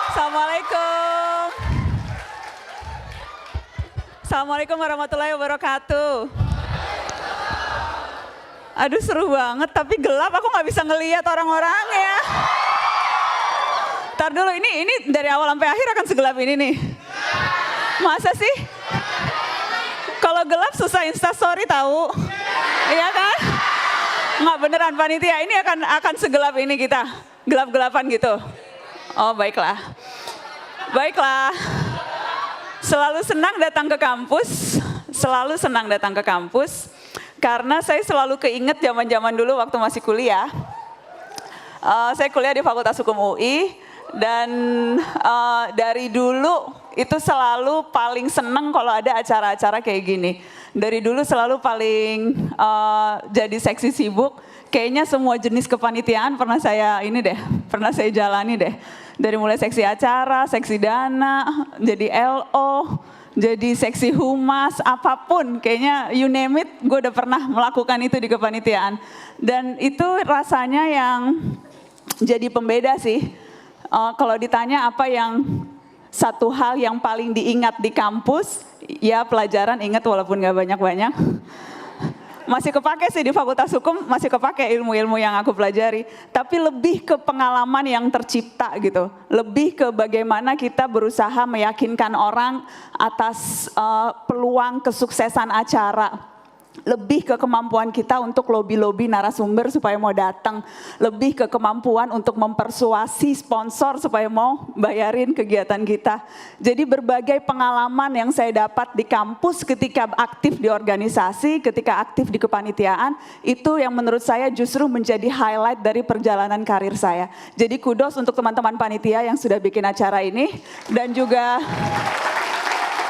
Assalamualaikum. Assalamualaikum warahmatullahi wabarakatuh. Aduh seru banget, tapi gelap aku nggak bisa ngelihat orang-orangnya. Ntar dulu, ini dari awal sampai akhir akan segelap ini nih. Masa sih? Kalau gelap susah instastory tahu. Iya kan? Nggak beneran panitia, ini akan segelap ini kita. Gelap-gelapan gitu. Oh baiklah. Baiklah. Selalu senang datang ke kampus. Selalu senang datang ke kampus. Karena saya selalu keinget zaman-zaman dulu waktu masih kuliah. Saya kuliah di Fakultas Hukum UI. Dan dari dulu itu selalu paling seneng kalau ada acara-acara kayak gini. Dari dulu selalu paling jadi seksi sibuk. Kayaknya semua jenis kepanitiaan pernah saya jalani deh. Dari mulai seksi acara, seksi dana, jadi LO, jadi seksi humas, apapun. Kayaknya you name it, gue udah pernah melakukan itu di kepanitiaan. Dan itu rasanya yang jadi pembeda sih. Kalau ditanya apa yang satu hal yang paling diingat di kampus, ya pelajaran ingat walaupun gak banyak-banyak. Masih kepake sih di Fakultas Hukum, masih kepake ilmu-ilmu yang aku pelajari. Tapi lebih ke pengalaman yang tercipta gitu. Lebih ke bagaimana kita berusaha meyakinkan orang atas peluang kesuksesan acara. Lebih ke kemampuan kita untuk lobby-lobby narasumber supaya mau datang. Lebih ke kemampuan untuk mempersuasi sponsor supaya mau bayarin kegiatan kita. Jadi berbagai pengalaman yang saya dapat di kampus ketika aktif di organisasi, ketika aktif di kepanitiaan, itu yang menurut saya justru menjadi highlight dari perjalanan karir saya. Jadi kudos untuk teman-teman panitia yang sudah bikin acara ini. Dan juga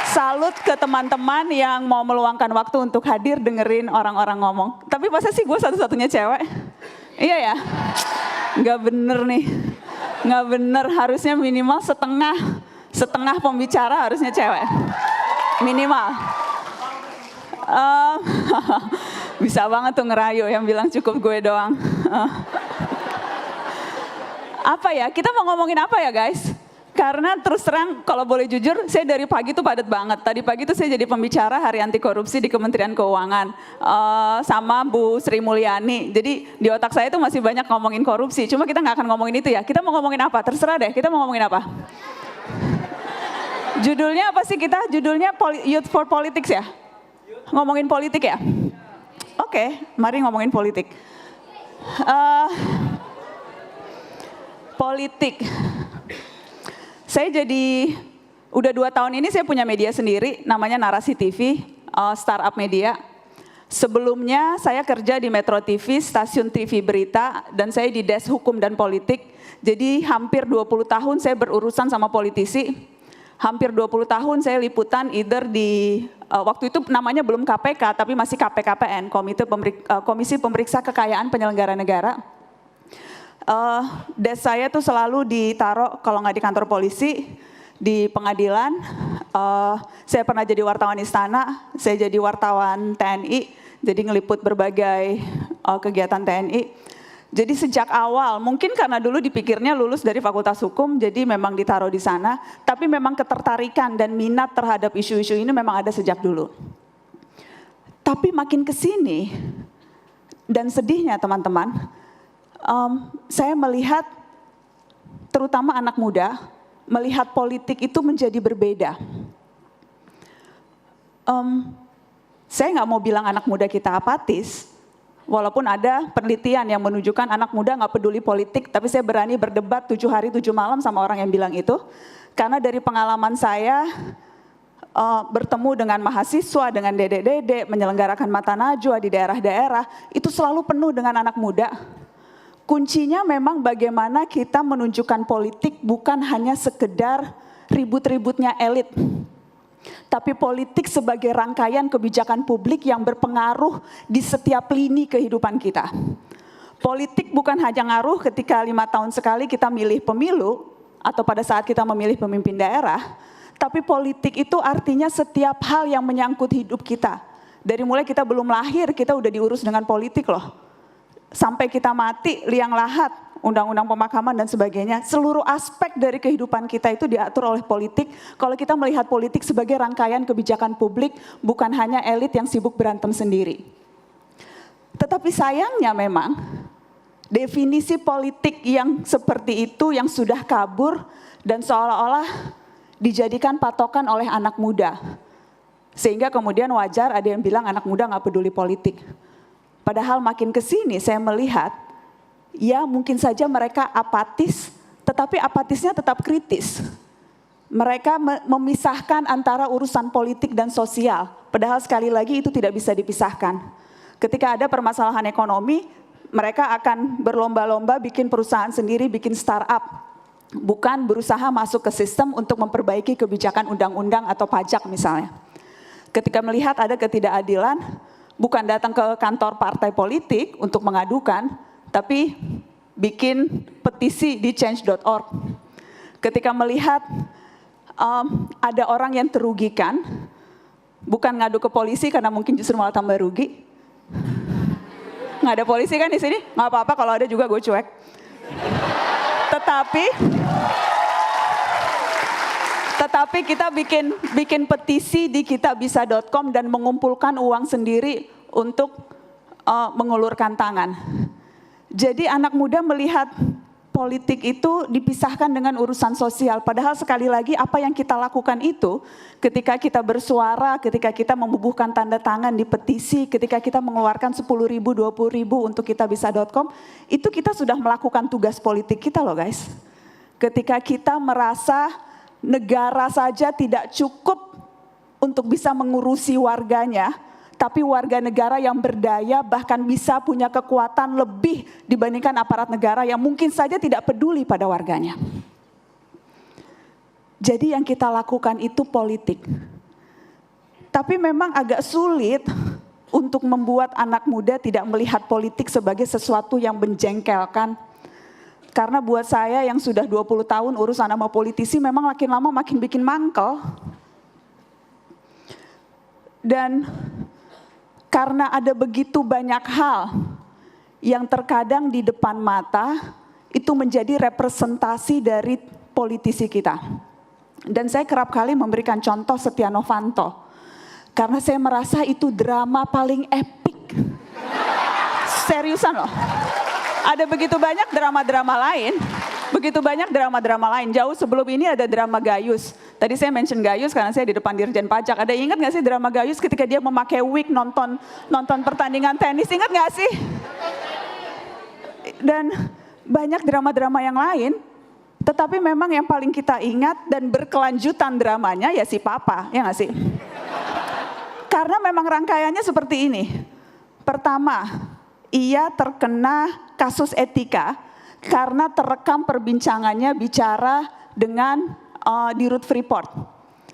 salut ke teman-teman yang mau meluangkan waktu untuk hadir dengerin orang-orang ngomong. Tapi masa sih gue satu-satunya cewek? Iya ya? Nggak bener nih. Nggak bener, harusnya minimal setengah pembicara harusnya cewek. Minimal. Bisa banget tuh ngerayu yang bilang cukup gue doang. Apa ya? Kita mau ngomongin apa ya guys? Karena terus terang kalau boleh jujur, saya dari pagi tuh padat banget. Tadi pagi tuh saya jadi pembicara Hari Anti Korupsi di Kementerian Keuangan sama Bu Sri Mulyani. Jadi di otak saya tuh masih banyak ngomongin korupsi. Cuma kita nggak akan ngomongin itu ya. Kita mau ngomongin apa? Terserah deh. Kita mau ngomongin apa? Judulnya apa sih kita? Judulnya Youth for Politics ya? Ngomongin politik ya? Oke, mari ngomongin politik. Politik. Saya udah 2 tahun ini saya punya media sendiri, namanya Narasi TV, startup media. Sebelumnya saya kerja di Metro TV, stasiun TV berita, dan saya di Desk Hukum dan Politik. Jadi hampir 20 tahun saya berurusan sama politisi. Hampir 20 tahun saya liputan either di, waktu itu namanya belum KPK, tapi masih KPKPN, Komisi Pemeriksa Kekayaan Penyelenggara Negara. Desk saya tuh selalu ditaruh kalau nggak di kantor polisi, di pengadilan. Saya pernah jadi wartawan istana, saya jadi wartawan TNI, jadi ngeliput berbagai kegiatan TNI. Jadi sejak awal, mungkin karena dulu dipikirnya lulus dari Fakultas Hukum, jadi memang ditaruh di sana. Tapi memang ketertarikan dan minat terhadap isu-isu ini memang ada sejak dulu. Tapi makin kesini, dan sedihnya teman-teman, saya melihat terutama anak muda melihat politik itu menjadi berbeda. Saya nggak mau bilang anak muda kita apatis, walaupun ada penelitian yang menunjukkan anak muda nggak peduli politik, tapi saya berani berdebat 7 hari 7 malam sama orang yang bilang itu, karena dari pengalaman saya bertemu dengan mahasiswa, dengan dedek-dedek, menyelenggarakan mata najwa di daerah-daerah, itu selalu penuh dengan anak muda. Kuncinya memang bagaimana kita menunjukkan politik bukan hanya sekedar ribut-ributnya elit. Tapi politik sebagai rangkaian kebijakan publik yang berpengaruh di setiap lini kehidupan kita. Politik bukan hanya ngaruh ketika 5 tahun sekali kita milih pemilu, atau pada saat kita memilih pemimpin daerah. Tapi politik itu artinya setiap hal yang menyangkut hidup kita. Dari mulai kita belum lahir, kita udah diurus dengan politik loh. Sampai kita mati liang lahat, undang-undang pemakaman dan sebagainya. Seluruh aspek dari kehidupan kita itu diatur oleh politik. Kalau kita melihat politik sebagai rangkaian kebijakan publik, bukan hanya elit yang sibuk berantem sendiri. Tetapi sayangnya memang, definisi politik yang seperti itu yang sudah kabur dan seolah-olah dijadikan patokan oleh anak muda. Sehingga kemudian wajar ada yang bilang anak muda nggak peduli politik. Padahal makin kesini saya melihat, ya mungkin saja mereka apatis, tetapi apatisnya tetap kritis. Mereka memisahkan antara urusan politik dan sosial, padahal sekali lagi itu tidak bisa dipisahkan. Ketika ada permasalahan ekonomi, mereka akan berlomba-lomba bikin perusahaan sendiri, bikin startup. Bukan berusaha masuk ke sistem untuk memperbaiki kebijakan undang-undang atau pajak misalnya. Ketika melihat ada ketidakadilan, bukan datang ke kantor partai politik untuk mengadukan, tapi bikin petisi di change.org. Ketika melihat ada orang yang terugikan, bukan ngadu ke polisi karena mungkin justru malah tambah rugi. Nggak ada polisi kan di sini? Nggak apa-apa, kalau ada juga gue cuek. Tetapi kita bikin petisi di kitabisa.com dan mengumpulkan uang sendiri untuk mengulurkan tangan. Jadi anak muda melihat politik itu dipisahkan dengan urusan sosial. Padahal sekali lagi apa yang kita lakukan itu ketika kita bersuara, ketika kita membubuhkan tanda tangan di petisi, ketika kita mengeluarkan 10.000, 20.000 untuk kitabisa.com, itu kita sudah melakukan tugas politik kita loh guys. Ketika kita merasa negara saja tidak cukup untuk bisa mengurusi warganya, tapi warga negara yang berdaya bahkan bisa punya kekuatan lebih dibandingkan aparat negara yang mungkin saja tidak peduli pada warganya. Jadi yang kita lakukan itu politik. Tapi memang agak sulit untuk membuat anak muda tidak melihat politik sebagai sesuatu yang menjengkelkan. Karena buat saya yang sudah 20 tahun urusan sama politisi memang makin lama makin bikin mangkel. Dan karena ada begitu banyak hal yang terkadang di depan mata itu menjadi representasi dari politisi kita. Dan saya kerap kali memberikan contoh Setia Novanto. Karena saya merasa itu drama paling epik. Seriusan loh. Ada begitu banyak drama-drama lain, jauh sebelum ini ada drama Gayus. Tadi saya mention Gayus karena saya di depan Dirjen Pajak. Ada ingat gak sih drama Gayus ketika dia memakai wig nonton pertandingan tenis, ingat gak sih? Dan banyak drama-drama yang lain, tetapi memang yang paling kita ingat dan berkelanjutan dramanya ya si Papa, ya gak sih? Karena memang rangkaiannya seperti ini. Pertama, ia terkena kasus etika karena terekam perbincangannya bicara dengan Dirut Freeport.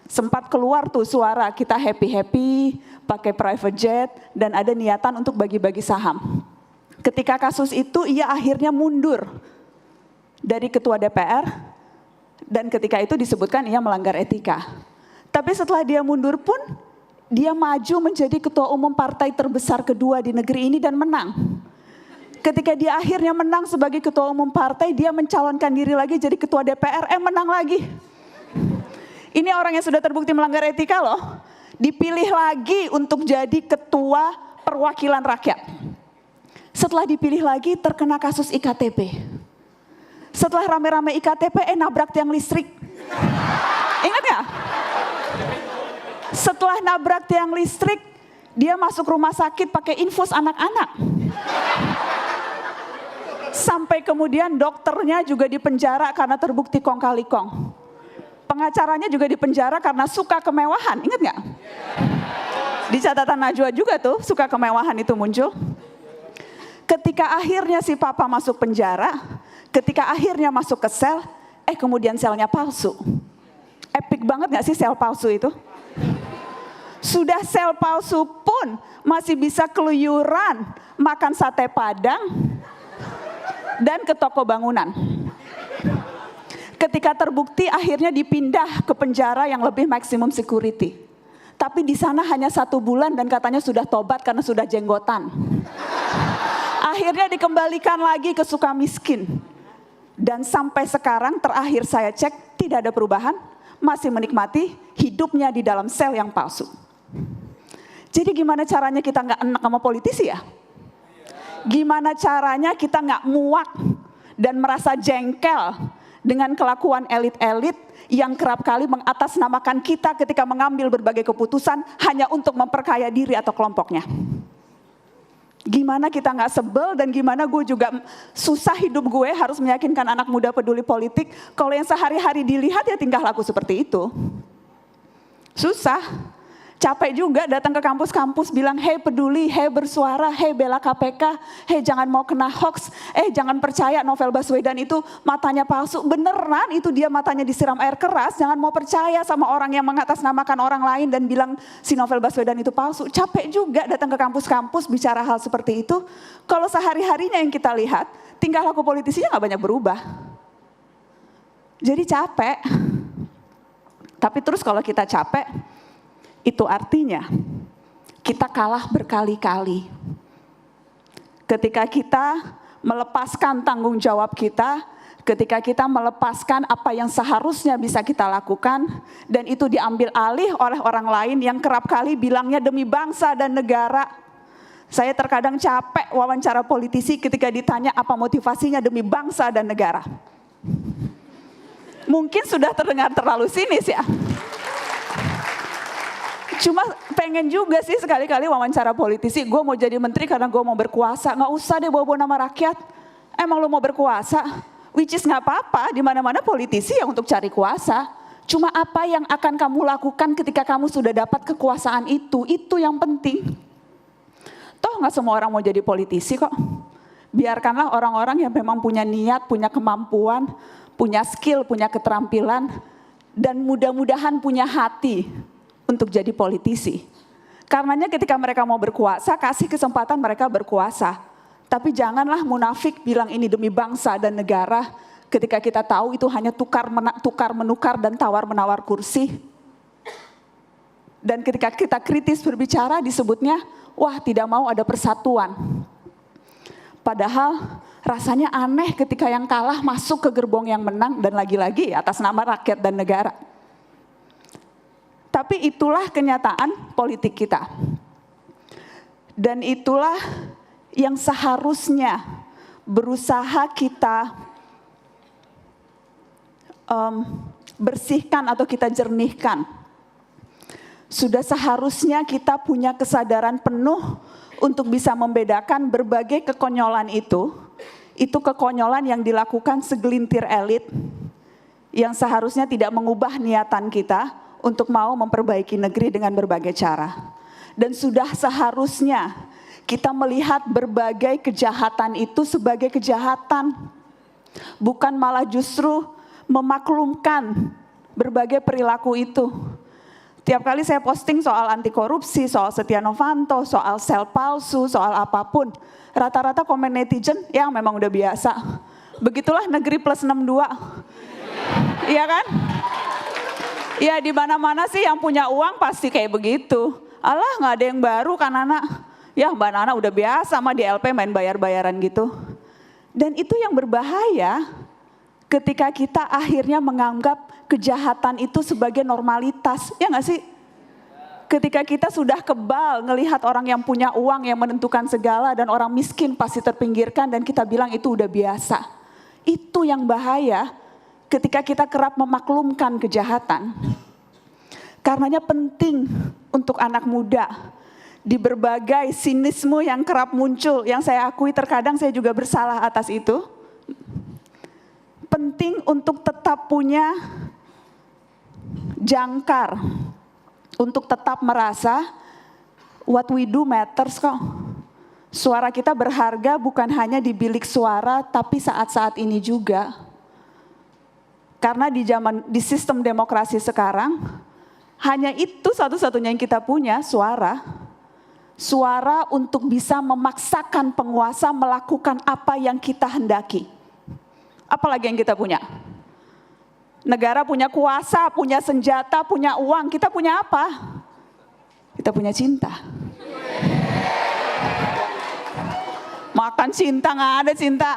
Sempat keluar tuh suara kita happy-happy, pakai private jet, dan ada niatan untuk bagi-bagi saham. Ketika kasus itu ia akhirnya mundur dari ketua DPR, dan ketika itu disebutkan ia melanggar etika. Tapi setelah dia mundur pun, dia maju menjadi ketua umum partai terbesar kedua di negeri ini dan menang. Ketika dia akhirnya menang sebagai ketua umum partai, dia mencalonkan diri lagi jadi ketua DPR, menang lagi. Ini orang yang sudah terbukti melanggar etika loh, dipilih lagi untuk jadi ketua perwakilan rakyat. Setelah dipilih lagi terkena kasus IKTP. Setelah rame-rame IKTP, nabrak tiang listrik. Ingat gak? Setelah nabrak tiang listrik, dia masuk rumah sakit pakai infus anak-anak. Sampai kemudian dokternya juga dipenjara karena terbukti kong kali kong. Pengacaranya juga dipenjara karena suka kemewahan, ingat gak? Di catatan Najwa juga tuh suka kemewahan itu muncul. Ketika akhirnya si Papa masuk penjara, ketika akhirnya masuk ke sel, kemudian selnya palsu. Epic banget gak sih sel palsu itu? Sudah sel palsu pun masih bisa keluyuran makan sate Padang dan ke toko bangunan. Ketika terbukti akhirnya dipindah ke penjara yang lebih maksimum security. Tapi di sana hanya 1 bulan dan katanya sudah tobat karena sudah jenggotan. Akhirnya dikembalikan lagi ke Sukamiskin. Dan sampai sekarang terakhir saya cek tidak ada perubahan, masih menikmati hidupnya di dalam sel yang palsu. Jadi gimana caranya kita nggak enak sama politisi ya? Gimana caranya kita nggak muak dan merasa jengkel dengan kelakuan elit-elit yang kerap kali mengatasnamakan kita ketika mengambil berbagai keputusan hanya untuk memperkaya diri atau kelompoknya. Gimana kita nggak sebel dan gimana gue juga susah hidup gue harus meyakinkan anak muda peduli politik kalau yang sehari-hari dilihat ya tingkah laku seperti itu. Susah, capek juga datang ke kampus-kampus bilang hey peduli, hey bersuara, hey bela KPK, hey jangan mau kena hoax, jangan percaya Novel Baswedan itu matanya palsu. Beneran itu dia matanya disiram air keras, jangan mau percaya sama orang yang mengatasnamakan orang lain dan bilang si Novel Baswedan itu palsu. Capek juga datang ke kampus-kampus bicara hal seperti itu. Kalau sehari-harinya yang kita lihat, tingkah laku politisinya gak banyak berubah. Jadi capek. Tapi terus kalau kita capek, itu artinya kita kalah berkali-kali. Ketika kita melepaskan tanggung jawab kita, ketika kita melepaskan apa yang seharusnya bisa kita lakukan, dan itu diambil alih oleh orang lain yang kerap kali bilangnya demi bangsa dan negara. Saya terkadang capek wawancara politisi ketika ditanya apa motivasinya demi bangsa dan negara. Mungkin sudah terdengar terlalu sinis ya. Cuma pengen juga sih sekali-kali wawancara politisi, gue mau jadi menteri karena gue mau berkuasa. Nggak usah deh bawa-bawa nama rakyat. Emang lo mau berkuasa? Which is nggak apa-apa, di mana-mana politisi ya untuk cari kuasa. Cuma apa yang akan kamu lakukan ketika kamu sudah dapat kekuasaan itu yang penting. Toh nggak semua orang mau jadi politisi kok. Biarkanlah orang-orang yang memang punya niat, punya kemampuan, punya skill, punya keterampilan, dan mudah-mudahan punya hati untuk jadi politisi. Karenanya ketika mereka mau berkuasa, kasih kesempatan mereka berkuasa. Tapi janganlah munafik bilang ini demi bangsa dan negara, ketika kita tahu itu hanya tukar-menukar dan tawar-menawar kursi. Dan ketika kita kritis berbicara disebutnya, wah tidak mau ada persatuan. Padahal rasanya aneh ketika yang kalah masuk ke gerbong yang menang dan lagi-lagi atas nama rakyat dan negara. Tapi itulah kenyataan politik kita. Dan itulah yang seharusnya berusaha kita bersihkan atau kita jernihkan. Sudah seharusnya kita punya kesadaran penuh untuk bisa membedakan berbagai kekonyolan itu kekonyolan yang dilakukan segelintir elit yang seharusnya tidak mengubah niatan kita untuk mau memperbaiki negeri dengan berbagai cara. Dan sudah seharusnya kita melihat berbagai kejahatan itu sebagai kejahatan, bukan malah justru memaklumkan berbagai perilaku itu. Tiap kali saya posting soal anti korupsi, soal Setia Novanto, soal sel palsu, soal apapun, rata-rata komen netizen yang memang udah biasa. Begitulah negeri plus 62. Iya kan? Ya di mana-mana sih yang punya uang pasti kayak begitu. Alah nggak ada yang baru kan anak. Ya Mbak Nana udah biasa mah di LP main bayar-bayaran gitu. Dan itu yang berbahaya ketika kita akhirnya menganggap kejahatan itu sebagai normalitas. Ya nggak sih? Ketika kita sudah kebal ngelihat orang yang punya uang yang menentukan segala dan orang miskin pasti terpinggirkan dan kita bilang itu udah biasa. Itu yang bahaya ketika kita kerap memaklumkan kejahatan. Karenanya penting untuk anak muda di berbagai sinisme yang kerap muncul, yang saya akui terkadang saya juga bersalah atas itu. Penting untuk tetap punya jangkar, untuk tetap merasa what we do matters kok. Suara kita berharga bukan hanya di bilik suara, tapi saat-saat ini juga. Karena di sistem demokrasi sekarang, hanya itu satu-satunya yang kita punya, suara. Suara untuk bisa memaksakan penguasa melakukan apa yang kita hendaki. Apalagi yang kita punya? Negara punya kuasa, punya senjata, punya uang. Kita punya apa? Kita punya cinta. Makan cinta, nggak ada cinta.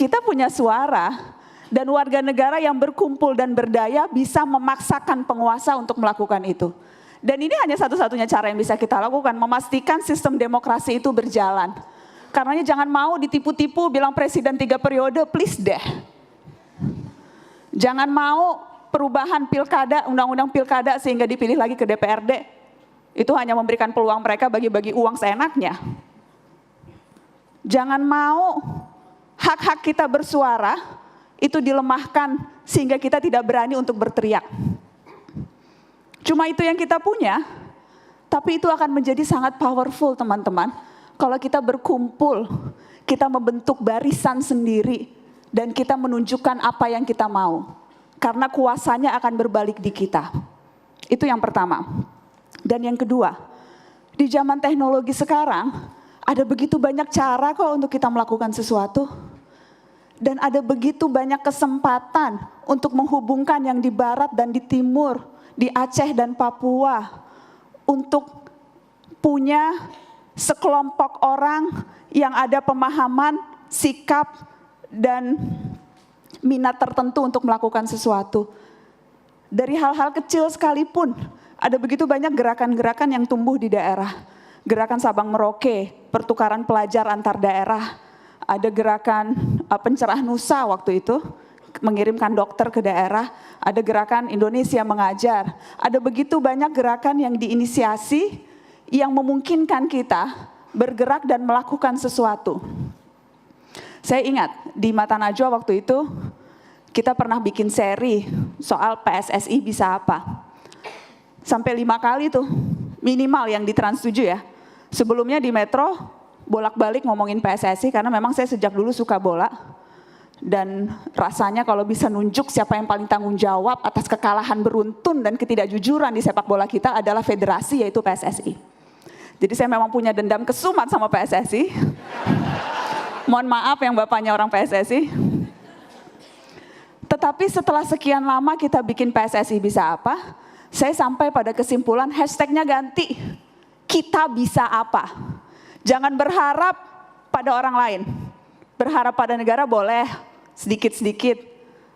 kita punya suara dan warga negara yang berkumpul dan berdaya bisa memaksakan penguasa untuk melakukan itu. Dan ini hanya satu-satunya cara yang bisa kita lakukan, memastikan sistem demokrasi itu berjalan. Karenanya jangan mau ditipu-tipu bilang presiden 3 periode, please deh. Jangan mau perubahan pilkada, undang-undang pilkada sehingga dipilih lagi ke DPRD. Itu hanya memberikan peluang mereka bagi-bagi uang seenaknya. Jangan mau hak-hak kita bersuara itu dilemahkan sehingga kita tidak berani untuk berteriak. Cuma itu yang kita punya, tapi itu akan menjadi sangat powerful teman-teman. Kalau kita berkumpul, kita membentuk barisan sendiri, dan kita menunjukkan apa yang kita mau. Karena kuasanya akan berbalik di kita. Itu yang pertama. Dan yang kedua, di zaman teknologi sekarang, ada begitu banyak cara kok untuk kita melakukan sesuatu. Dan ada begitu banyak kesempatan untuk menghubungkan yang di barat dan di timur, di Aceh dan Papua, untuk punya sekelompok orang yang ada pemahaman, sikap, dan minat tertentu untuk melakukan sesuatu. Dari hal-hal kecil sekalipun, ada begitu banyak gerakan-gerakan yang tumbuh di daerah. Gerakan Sabang Merauke, pertukaran pelajar antar daerah. Ada gerakan pencerah Nusa waktu itu, mengirimkan dokter ke daerah. Ada gerakan Indonesia Mengajar. Ada begitu banyak gerakan yang diinisiasi yang memungkinkan kita bergerak dan melakukan sesuatu. Saya ingat di Mata Najwa waktu itu kita pernah bikin seri soal PSSI bisa apa. Sampai 5 kali tuh minimal yang di Trans 7 ya. Sebelumnya di Metro bolak-balik ngomongin PSSI karena memang saya sejak dulu suka bola. Dan rasanya kalau bisa nunjuk siapa yang paling tanggung jawab atas kekalahan beruntun dan ketidakjujuran di sepak bola kita adalah federasi, yaitu PSSI. Jadi saya memang punya dendam kesumat sama PSSI. Mohon maaf yang bapaknya orang PSSI. Tetapi setelah sekian lama kita bikin PSSI bisa apa, saya sampai pada kesimpulan hashtagnya ganti. Kita bisa apa? Jangan berharap pada orang lain. Berharap pada negara boleh, sedikit-sedikit.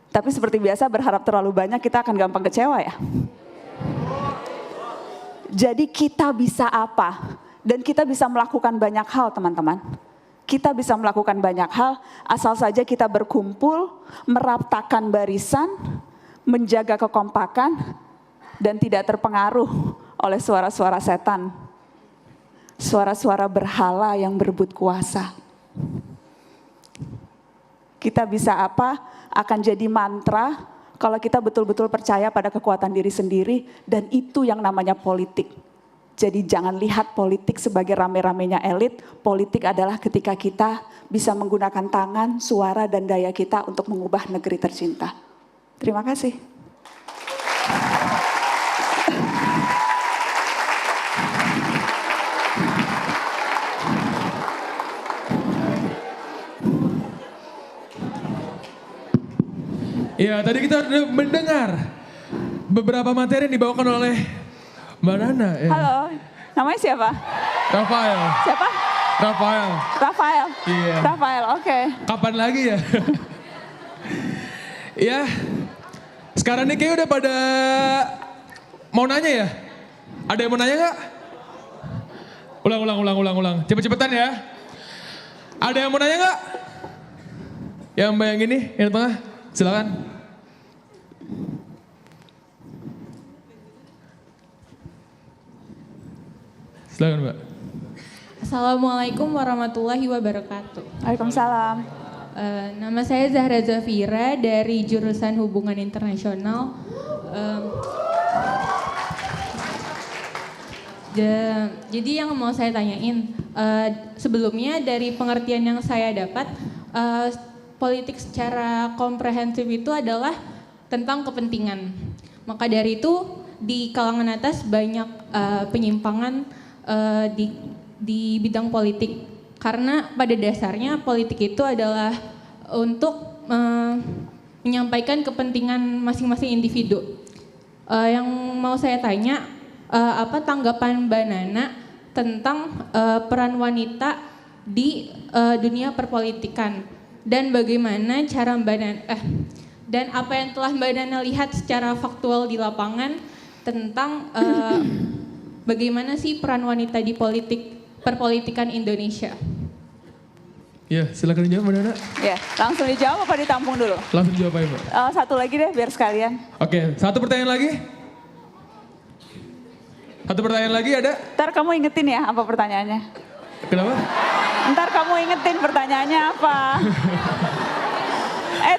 Tapi seperti biasa berharap terlalu banyak kita akan gampang kecewa ya. Jadi kita bisa apa? Dan kita bisa melakukan banyak hal teman-teman. Kita bisa melakukan banyak hal asal saja kita berkumpul, meraptakan barisan, menjaga kekompakan, dan tidak terpengaruh oleh suara-suara setan. Suara-suara berhala yang berebut kuasa. Kita bisa apa akan jadi mantra kalau kita betul-betul percaya pada kekuatan diri sendiri, dan itu yang namanya politik. Jadi jangan lihat politik sebagai rame-ramenya elit, politik adalah ketika kita bisa menggunakan tangan, suara, dan daya kita untuk mengubah negeri tercinta. Terima kasih. Ya, tadi kita sudah mendengar beberapa materi yang dibawakan oleh Mbak Nana. Ya. Halo, namanya siapa? Rafael. Siapa? Rafael. Rafael. Iya. Rafael, oke. Kapan lagi ya? Ya, sekarang nih kayaknya udah pada mau nanya ya? Ada yang mau nanya nggak? Ulang. Cepet-cepetan ya. Ada yang mau nanya nggak? Yang Mbak yang ini, yang di tengah, silakan. Silakan Mbak. Assalamualaikum warahmatullahi wabarakatuh. Waalaikumsalam. Nama saya Zahra Zafira dari jurusan Hubungan Internasional. Jadi yang mau saya tanyain, sebelumnya dari pengertian yang saya dapat, politik secara komprehensif itu adalah tentang kepentingan. Maka dari itu di kalangan atas banyak penyimpangan di bidang politik, karena pada dasarnya politik itu adalah untuk menyampaikan kepentingan masing-masing individu. Yang mau saya tanya, apa tanggapan Mbak Nana tentang peran wanita di dunia perpolitikan? dan bagaimana cara dan apa yang telah Mbak Nana lihat secara faktual di lapangan tentang bagaimana sih peran wanita di perpolitikan Indonesia? Ya, silakan dijawab Mbak Nana. Ya, langsung dijawab apa ditampung dulu? Langsung jawab aja Mbak. Satu lagi deh biar sekalian. Oke, satu pertanyaan lagi. Satu pertanyaan lagi ada? Ntar kamu ingetin ya apa pertanyaannya. Kenapa? Ntar kamu ingetin pertanyaannya apa.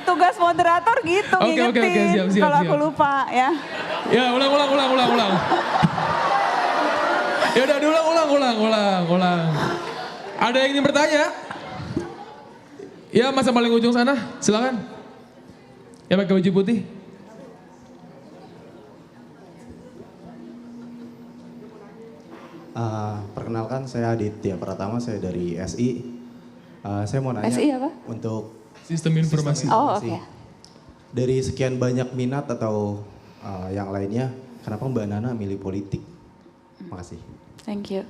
Tugas moderator gitu Oke, ngingetin siap, kalau aku siap. lupa ya. Ya, ulang. Ya udah, ulang. Ada yang ingin bertanya? Ya, masa paling ujung sana, silakan. Ya, pakai baju putih. Perkenalkan, saya Aditya Pratama, saya dari SI. Saya mau nanya SI apa? untuk Sistem informasi. Oh, oke. dari sekian banyak minat atau yang lainnya, kenapa Mbak Nana milih politik? Makasih. Thank you.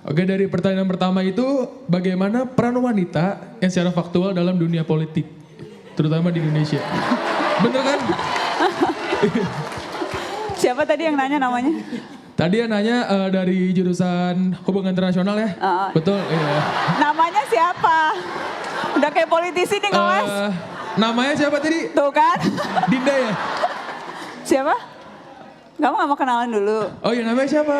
Oke, dari pertanyaan pertama itu, bagaimana peran wanita yang secara faktual dalam dunia politik, terutama di Indonesia? Bener kan? Siapa tadi yang nanya namanya? Tadi yang nanya dari jurusan hubungan internasional ya? Betul, iya. Namanya siapa? Udah kayak politisi nih kawas. Namanya siapa tadi? Tuh kan? Dinda ya? Siapa? Kamu gak mau kenalan dulu? Oh iya, namanya siapa?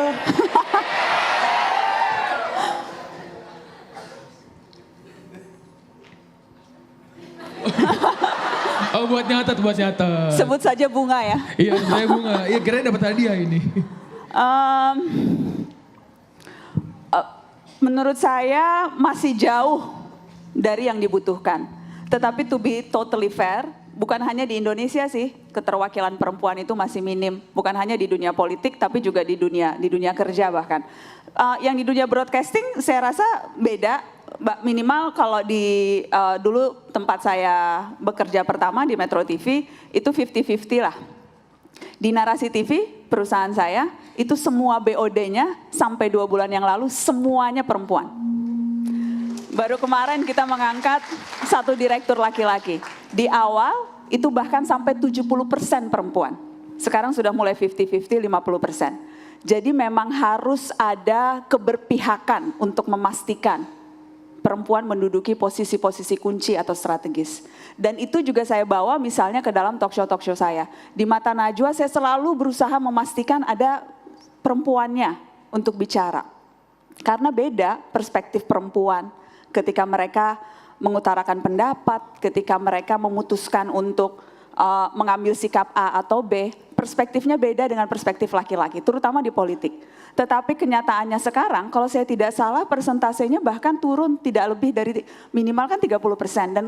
Oh, buat nyatet. Sebut saja Bunga ya. Iya, saya Bunga. Iya, kirain dapat hadiah ini. Menurut saya masih jauh dari yang dibutuhkan. Tetapi to be totally fair, bukan hanya di Indonesia sih, keterwakilan perempuan itu masih minim. Bukan hanya di dunia politik, tapi juga di dunia kerja bahkan. Yang di dunia broadcasting saya rasa beda. Minimal kalau di dulu tempat saya bekerja pertama di Metro TV, itu 50-50 lah. Di Narasi TV, perusahaan saya, itu semua BOD-nya sampai 2 bulan yang lalu semuanya perempuan. Baru kemarin kita mengangkat 1 direktur laki-laki. Di awal itu bahkan sampai 70% perempuan. Sekarang sudah mulai 50-50, 50%. Jadi memang harus ada keberpihakan untuk memastikan perempuan menduduki posisi-posisi kunci atau strategis. Dan itu juga saya bawa misalnya ke dalam talk show saya. Di Mata Najwa saya selalu berusaha memastikan ada perempuannya untuk bicara. Karena beda perspektif perempuan ketika mereka mengutarakan pendapat, ketika mereka memutuskan untuk mengambil sikap A atau B, perspektifnya beda dengan perspektif laki-laki, terutama di politik. Tetapi kenyataannya sekarang, kalau saya tidak salah persentasenya bahkan turun tidak lebih dari minimal kan 30%. Dan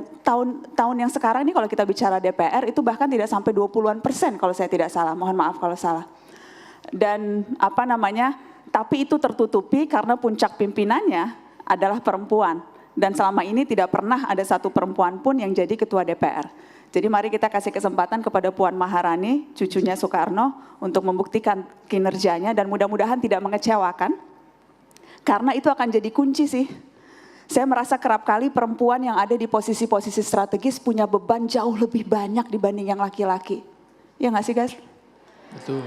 tahun yang sekarang ini kalau kita bicara DPR itu bahkan tidak sampai 20-an% kalau saya tidak salah, mohon maaf kalau salah. Dan tapi itu tertutupi karena puncak pimpinannya adalah perempuan. Dan selama ini tidak pernah ada satu perempuan pun yang jadi ketua DPR. Jadi mari kita kasih kesempatan kepada Puan Maharani, cucunya Soekarno, untuk membuktikan kinerjanya dan mudah-mudahan tidak mengecewakan. Karena itu akan jadi kunci sih. Saya merasa kerap kali perempuan yang ada di posisi-posisi strategis punya beban jauh lebih banyak dibanding yang laki-laki. Ya nggak sih guys? Betul.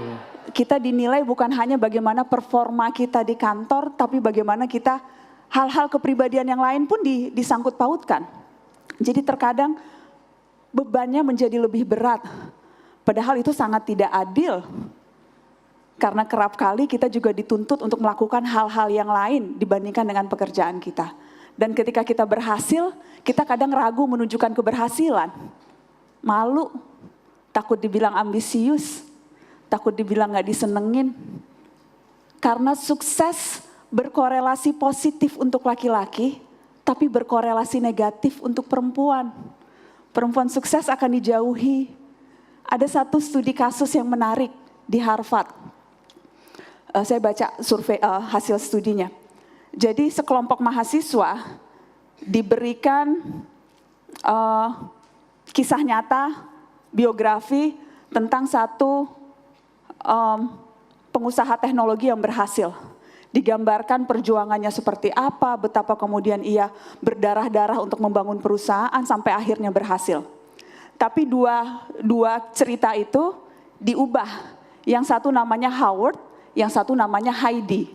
Kita dinilai bukan hanya bagaimana performa kita di kantor, tapi bagaimana kita hal-hal kepribadian yang lain pun disangkut pautkan. Jadi terkadang bebannya menjadi lebih berat. Padahal itu sangat tidak adil. Karena kerap kali kita juga dituntut untuk melakukan hal-hal yang lain dibandingkan dengan pekerjaan kita. Dan ketika kita berhasil, kita kadang ragu menunjukkan keberhasilan. Malu, takut dibilang ambisius, takut dibilang gak disenengin. Karena sukses berkorelasi positif untuk laki-laki, tapi berkorelasi negatif untuk perempuan. Perempuan sukses akan dijauhi. Ada satu studi kasus yang menarik di Harvard. Saya baca survei hasil studinya. Jadi sekelompok mahasiswa diberikan kisah nyata, biografi tentang satu pengusaha teknologi yang berhasil. Digambarkan perjuangannya seperti apa, betapa kemudian ia berdarah-darah untuk membangun perusahaan sampai akhirnya berhasil. Tapi dua cerita itu diubah. Yang satu namanya Howard, yang satu namanya Heidi.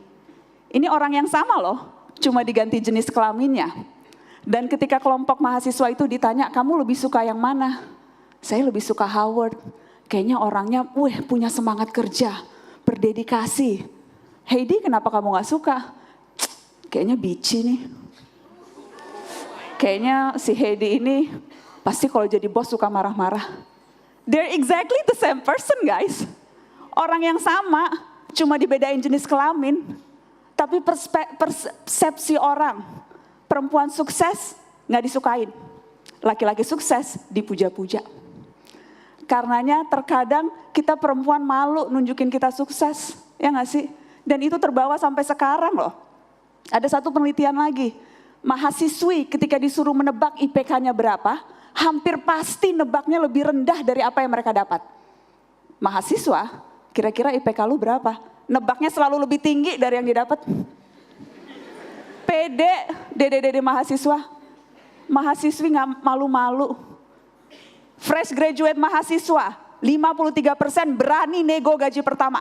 Ini orang yang sama loh, cuma diganti jenis kelaminnya. Dan ketika kelompok mahasiswa itu ditanya, kamu lebih suka yang mana? Saya lebih suka Howard. Kayaknya orangnya, punya semangat kerja, berdedikasi. Heidi, kenapa kamu gak suka? Kayaknya bici nih. Kayaknya si Heidi ini pasti kalau jadi bos suka marah-marah. They're exactly the same person, guys. Orang yang sama, cuma dibedain jenis kelamin. Tapi persepsi orang, perempuan sukses nggak disukain, laki-laki sukses dipuja-puja. Karenanya terkadang kita perempuan malu nunjukin kita sukses, ya nggak sih? Dan itu terbawa sampai sekarang loh. Ada satu penelitian lagi, mahasiswi ketika disuruh menebak IPK-nya berapa, hampir pasti nebaknya lebih rendah dari apa yang mereka dapat. Mahasiswa, kira-kira IPK lu berapa? Nebaknya selalu lebih tinggi dari yang didapat. Dede mahasiswa, mahasiswi nggak malu-malu. Fresh graduate mahasiswa, 53% berani nego gaji pertama.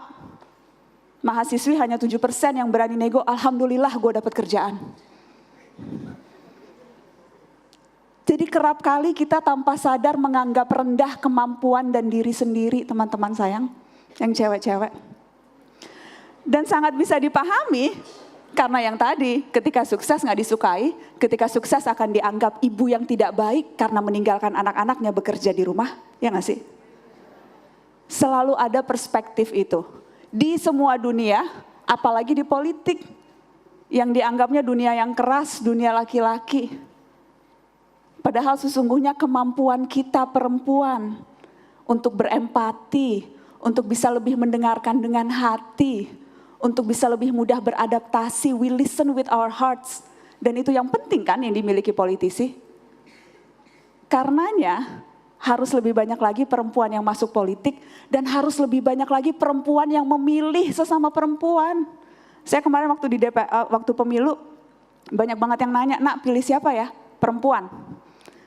Mahasiswi hanya 7% yang berani nego, alhamdulillah gue dapat kerjaan. Jadi kerap kali kita tanpa sadar menganggap rendah kemampuan dan diri sendiri, teman-teman sayang, yang cewek-cewek. Dan sangat bisa dipahami karena yang tadi, ketika sukses nggak disukai, ketika sukses akan dianggap ibu yang tidak baik karena meninggalkan anak-anaknya bekerja di rumah, ya nggak sih? Selalu ada perspektif itu. Di semua dunia, apalagi di politik, yang dianggapnya dunia yang keras, dunia laki-laki. Padahal sesungguhnya kemampuan kita perempuan untuk berempati, untuk bisa lebih mendengarkan dengan hati, untuk bisa lebih mudah beradaptasi, we listen with our hearts. Dan itu yang penting kan yang dimiliki politisi. Karenanya harus lebih banyak lagi perempuan yang masuk politik dan harus lebih banyak lagi perempuan yang memilih sesama perempuan. Saya kemarin waktu di waktu pemilu banyak banget yang nanya, nak pilih siapa ya? Perempuan.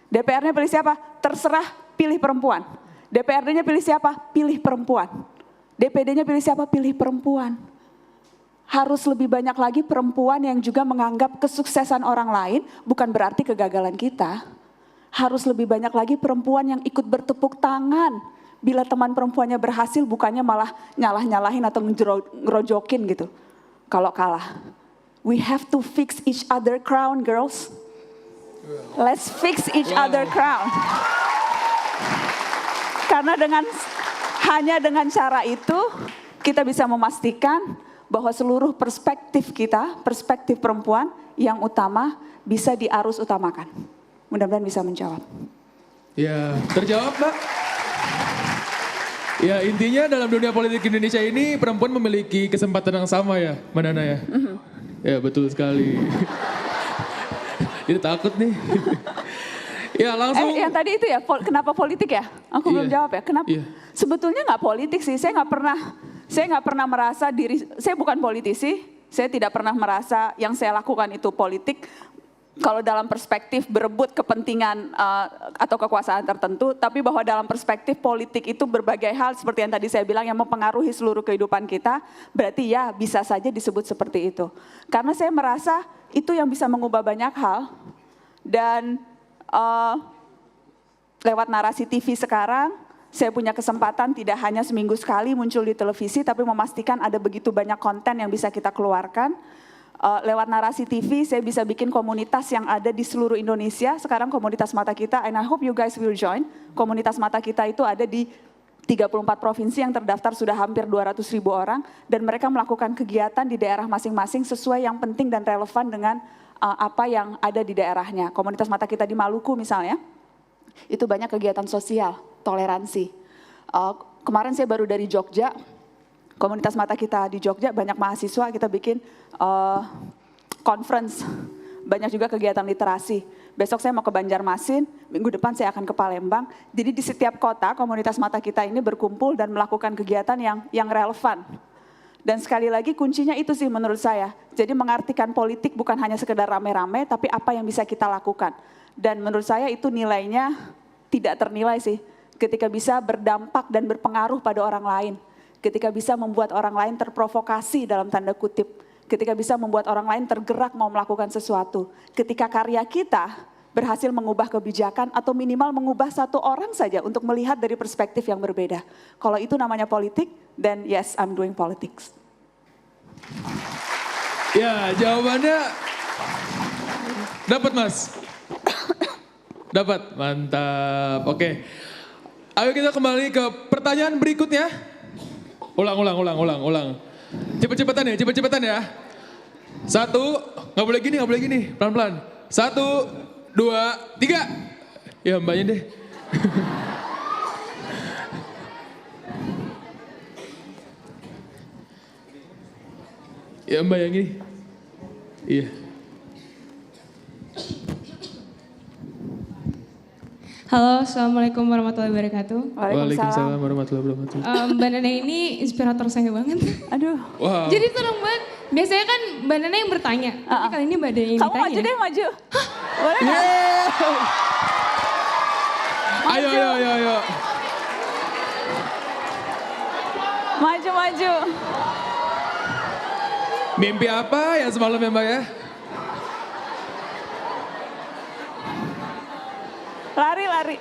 DPR-nya pilih siapa? Terserah, pilih perempuan. DPRD-nya pilih siapa? Pilih perempuan. DPD-nya pilih siapa? Pilih perempuan. Harus lebih banyak lagi perempuan yang juga menganggap kesuksesan orang lain bukan berarti kegagalan kita. Harus lebih banyak lagi perempuan yang ikut bertepuk tangan bila teman perempuannya berhasil, bukannya malah nyalah-nyalahin atau ngerojokin gitu kalau kalah. We have to fix each other crown, girls. Let's fix each other crown. Karena hanya dengan cara itu kita bisa memastikan bahwa seluruh perspektif kita, perspektif perempuan yang utama bisa diarus utamakan. Mudah-mudahan bisa menjawab. Ya, terjawab Mbak. Ya, intinya dalam dunia politik Indonesia ini perempuan memiliki kesempatan yang sama ya, Mbak Nana ya? Ya, betul sekali. Ini takut nih. Ya, langsung. Yang tadi itu ya, kenapa politik ya? Aku belum jawab ya, kenapa? Sebetulnya nggak politik sih, saya nggak pernah merasa saya bukan politisi, saya tidak pernah merasa yang saya lakukan itu politik. Kalau dalam perspektif berebut kepentingan atau kekuasaan tertentu, tapi bahwa dalam perspektif politik itu berbagai hal seperti yang tadi saya bilang yang mempengaruhi seluruh kehidupan kita, berarti ya bisa saja disebut seperti itu. Karena saya merasa itu yang bisa mengubah banyak hal dan lewat narasi TV sekarang, saya punya kesempatan tidak hanya seminggu sekali muncul di televisi, tapi memastikan ada begitu banyak konten yang bisa kita keluarkan. Lewat narasi TV, saya bisa bikin komunitas yang ada di seluruh Indonesia. Sekarang komunitas Mata Kita, and I hope you guys will join. Komunitas Mata Kita itu ada di 34 provinsi yang terdaftar sudah hampir 200.000 orang. Dan mereka melakukan kegiatan di daerah masing-masing sesuai yang penting dan relevan dengan apa yang ada di daerahnya. Komunitas Mata Kita di Maluku misalnya, itu banyak kegiatan sosial, toleransi. Kemarin saya baru dari Jogja, komunitas Mata Kita di Jogja banyak mahasiswa, kita bikin conference, banyak juga kegiatan literasi. Besok saya mau ke Banjarmasin, minggu depan saya akan ke Palembang. Jadi di setiap kota komunitas Mata Kita ini berkumpul dan melakukan kegiatan yang relevan. Dan sekali lagi kuncinya itu sih menurut saya. Jadi mengartikan politik bukan hanya sekedar rame-rame, tapi apa yang bisa kita lakukan. Dan menurut saya itu nilainya tidak ternilai sih. Ketika bisa berdampak dan berpengaruh pada orang lain. Ketika bisa membuat orang lain terprovokasi dalam tanda kutip. Ketika bisa membuat orang lain tergerak mau melakukan sesuatu. Ketika karya kita berhasil mengubah kebijakan atau minimal mengubah satu orang saja untuk melihat dari perspektif yang berbeda. Kalau itu namanya politik, then yes, I'm doing politics. Ya, jawabannya dapat Mas. Dapat, mantap. Oke. Ayo kita kembali ke pertanyaan berikutnya. Ulang. Cepet-cepetan ya. 1, nggak boleh gini, pelan-pelan. 1, 2, 3. Ya mbaknya deh. Ya mbak yang ini. Iya. Halo, Assalamualaikum warahmatullahi wabarakatuh. Waalaikumsalam warahmatullahi wabarakatuh. Mbak Nana ini inspirator saya banget. Aduh. Wow. Jadi tolong banget, biasanya kan Mbak Nana yang bertanya, tapi kali ini Mbak Nana yang Kamu ditanya. maju deh, maju. Boleh nggak? Ayo. Maju. Mimpi apa ya semalam ya mbak ya? Lari.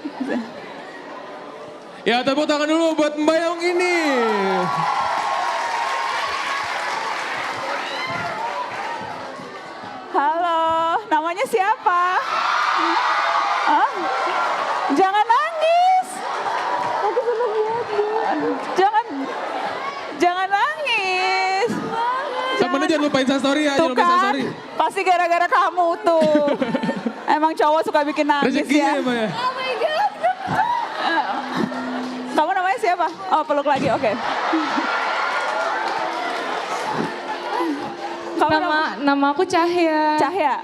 Ya tepuk tangan dulu buat mbak yang ini. Halo, namanya siapa? Hah? Jangan nangis. Aku belum lihat. Jangan nangis. Temennya jangan lupain story ya, jangan Tuh lupain kan, story. pasti gara-gara kamu tuh. Emang cowok suka bikin nangis Rezekinya ya. ya mbak ya. Oh my God. Kamu namanya siapa? Oh, peluk lagi, oke. Kamu Nama aku Cahya. Cahya.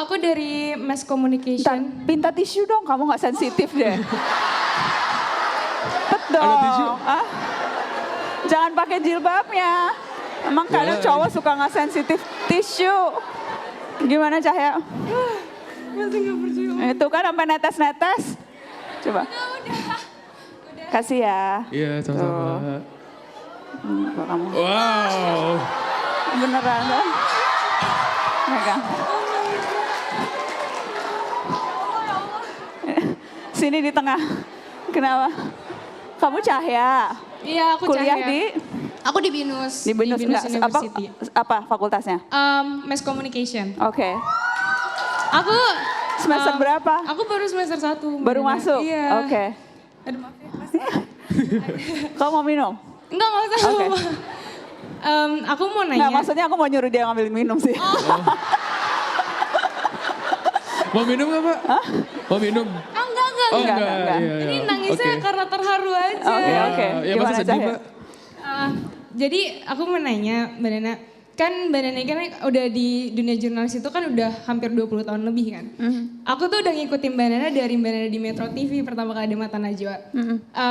Aku dari Mass Communication. Pinta tisu dong, kamu gak sensitif deh. Cepet dong. Ada tisu? Jangan pakai jilbabnya. Emang kadang Boleh. cowok suka gak sensitif tisu. Gimana Cahya? Masih gak percaya. Itu kan sampai netes-netes. Coba. Udah. Kasih ya. Iya sama-sama. Kok kamu Wow. beneran kan? Megang. Sini di tengah. Kenapa? Kamu Cahya. Iya, aku Kuliah Cahya. di Aku di BINUS. di Binus enggak, University. apa fakultasnya? Mass Communication. Oke. Aku Semester berapa? Aku baru semester 1. Baru masuk? Iya. Oke. Aduh maaf ya. Kamu mau minum? Enggak usah. Oke. Aku mau nanya. Enggak, maksudnya aku mau nyuruh dia ngambilin minum sih. Mau minum nggak mbak? Mau minum? Enggak. Oh Enggak, enggak. enggak. Iya, iya. Ini nangisnya Oke. karena terharu aja. Oke, oke. Ya masa Gimana, sedih Cahya? mbak? Jadi aku mau nanya Mbak Nana. Kan Mbak Nana kan udah di dunia jurnalis itu kan udah hampir 20 tahun lebih kan. Aku tuh udah ngikutin Mbak Nana dari Mbak Nana di Metro TV pertama kali di Mata Najwa.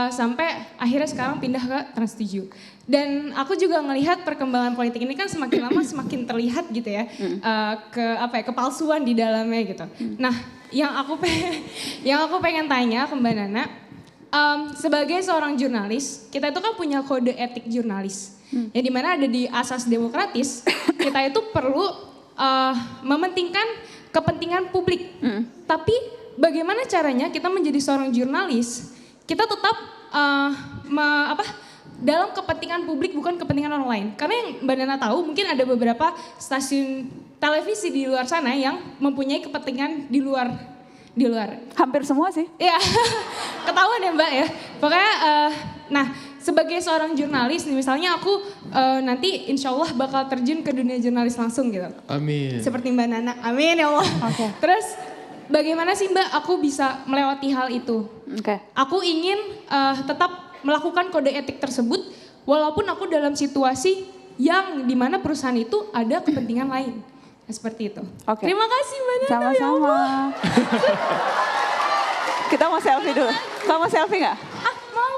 Sampai akhirnya sekarang pindah ke Trans 7. Dan aku juga ngelihat perkembangan politik ini kan semakin lama semakin terlihat gitu ya. Kepalsuan di dalamnya gitu. Nah, yang aku pengen tanya ke Mbak Nana, sebagai seorang jurnalis, kita itu kan punya kode etik jurnalis. Yang dimana ada di asas demokratis, kita itu perlu mementingkan kepentingan publik. Tapi bagaimana caranya kita menjadi seorang jurnalis, kita tetap dalam kepentingan publik bukan kepentingan orang lain. Karena yang Mbak Nana tahu mungkin ada beberapa stasiun televisi di luar sana yang mempunyai kepentingan di luar. Hampir semua sih. Ya, ketahuan ya Mbak ya. Pokoknya, sebagai seorang jurnalis, nih, misalnya aku nanti insya Allah bakal terjun ke dunia jurnalis langsung gitu. Amin. Seperti Mbak Nana, amin ya Allah. Oke. Terus bagaimana sih Mbak aku bisa melewati hal itu? Oke. Aku ingin tetap melakukan kode etik tersebut walaupun aku dalam situasi yang dimana perusahaan itu ada kepentingan lain. Nah, seperti itu. Oke. Terima kasih Mbak Nana. Ya Sama-sama. Allah. Kita mau selfie dulu. Kamu mau selfie nggak? Mau.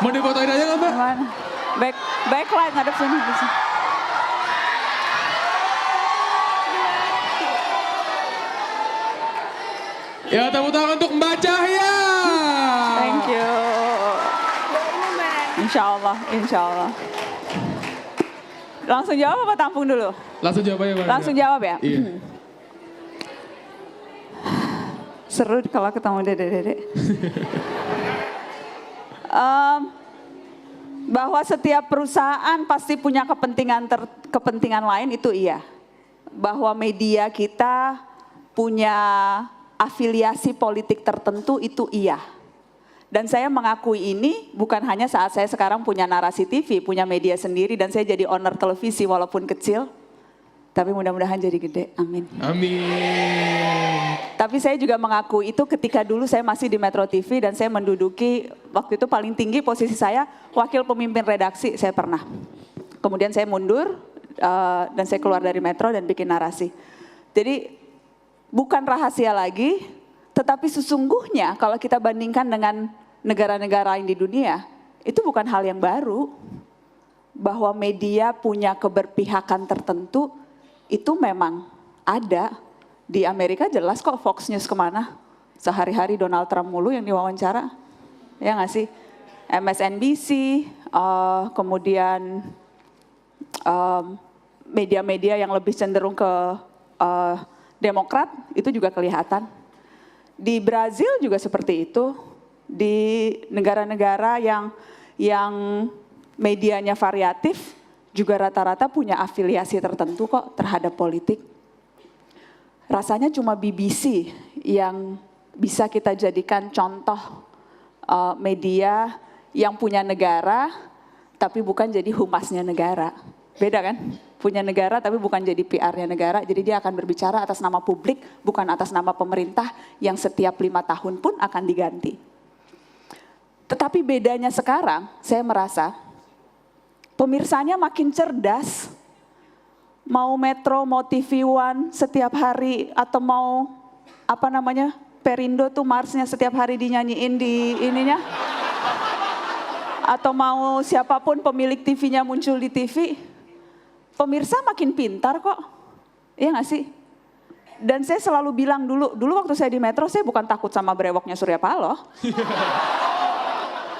Mau difotoin aja nggak Mbak? Gimana? Backlight ngadep sini. Ya tepuk tangan untuk Mbak Cahya. Thank you. Insya Allah. Langsung jawab apa tampung dulu? Langsung jawab aja Mbak. Langsung jawab ya? Iya. Seru kalau ketemu dede-dede. Bahwa setiap perusahaan pasti punya kepentingan lain itu iya. Bahwa media kita punya afiliasi politik tertentu itu iya. Dan saya mengakui ini bukan hanya saat saya sekarang punya narasi TV, punya media sendiri dan saya jadi owner televisi walaupun kecil. Tapi mudah-mudahan jadi gede, amin. Amin. Tapi saya juga mengakui itu ketika dulu saya masih di Metro TV dan saya menduduki waktu itu paling tinggi posisi saya wakil pemimpin redaksi saya pernah. Kemudian saya mundur dan saya keluar dari Metro dan bikin narasi. Jadi bukan rahasia lagi, tetapi sesungguhnya kalau kita bandingkan dengan negara-negara lain di dunia, itu bukan hal yang baru. Bahwa media punya keberpihakan tertentu, itu memang ada. Di Amerika jelas kok Fox News kemana. Sehari-hari Donald Trump mulu yang diwawancara. Ya nggak sih? MSNBC, kemudian media-media yang lebih cenderung ke Demokrat, itu juga kelihatan. Di Brazil juga seperti itu. Di negara-negara yang medianya variatif, juga rata-rata punya afiliasi tertentu kok terhadap politik. Rasanya cuma BBC yang bisa kita jadikan contoh media yang punya negara, tapi bukan jadi humasnya negara. Beda kan? Punya negara tapi bukan jadi PR-nya negara, jadi dia akan berbicara atas nama publik, bukan atas nama pemerintah yang setiap 5 tahun pun akan diganti. Tetapi bedanya sekarang, saya merasa pemirsanya makin cerdas, mau Metro, mau TV One setiap hari, atau mau Perindo tuh Marsnya setiap hari dinyanyiin di ininya. Atau mau siapapun pemilik TV-nya muncul di TV, pemirsa makin pintar kok, iya gak sih? Dan saya selalu bilang dulu waktu saya di Metro saya bukan takut sama brewoknya Surya Paloh.